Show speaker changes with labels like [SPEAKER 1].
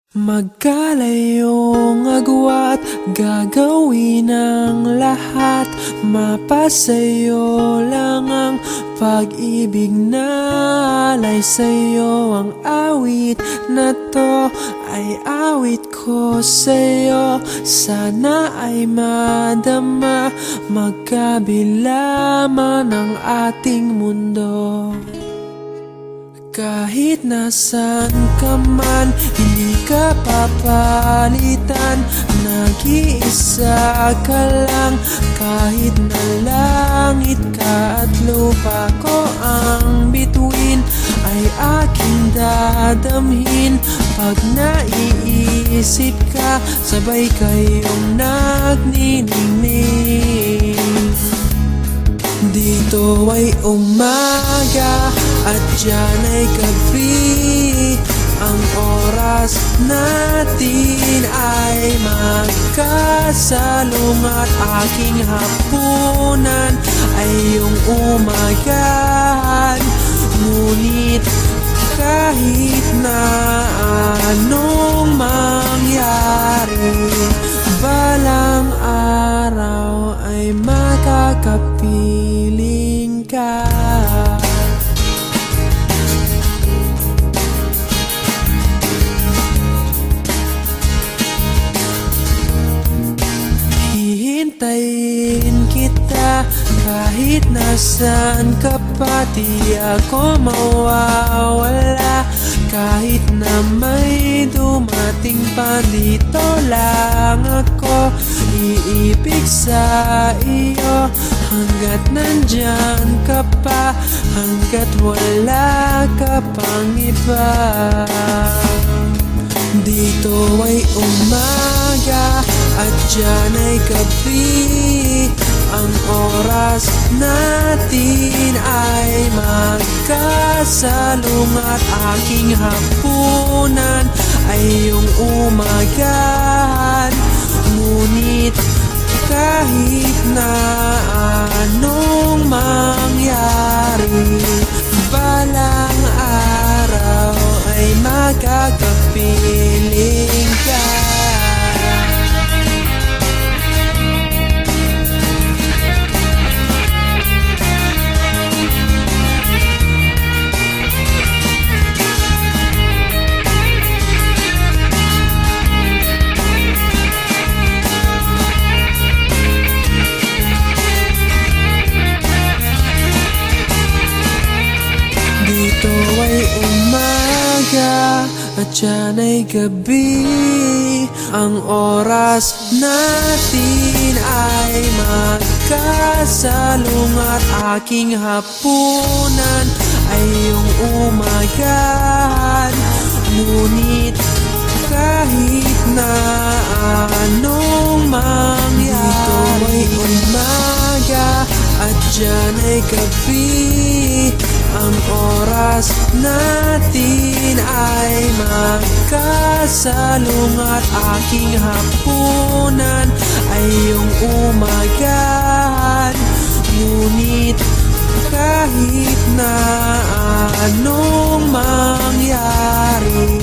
[SPEAKER 1] Magkalayong agwat, gagawin ang lahat. Mapasayo lang ang pag-ibig na alay sa'yo. Ang awit na to ay awit ko sa'yo. Sana ay madama, magkabila man ang ating mundo. Kahit nasan ka man, hindi ka papalitan. Nag-iisa ka lang, kahit na langit ka at lupa ko ang bituin, ay aking dadamhin. Pag naiisip ka, sabay kayong nagniningning. Dito ay umaga at diyan ay gabi. Ang oras natin ay magkasalungat. Aking hapunan ay iyong umagahan. Ngunit kahit na anong mangyari, balang araw ay makakapiling ka. Hihintayin kita kahit nasan ka pa. Di ako mawawala kahit na may dumating pa. Dito lang ako iibig sa iyo hanggat nandyan ka pa, hanggat wala ka pang iba. Dito ay umaga at diyan ay gabi. Ang oras natin ay magkasalungat. Aking hapunan ay iyong umagahan. Ngunit kahit na anong mangyari, balang araw ay magkakapiling ka. Dito ay umaga at diyan ay gabi. Ang oras natin ay magkasalungat. Aking hapunan ay iyong umagahan. Ngunit kahit na anong mangyari, dito ay umaga at diyan ay gabi. Ang oras natin ay magkasalungat. Aking hapunan ay iyong umagahan. Ngunit kahit na anong mangyari,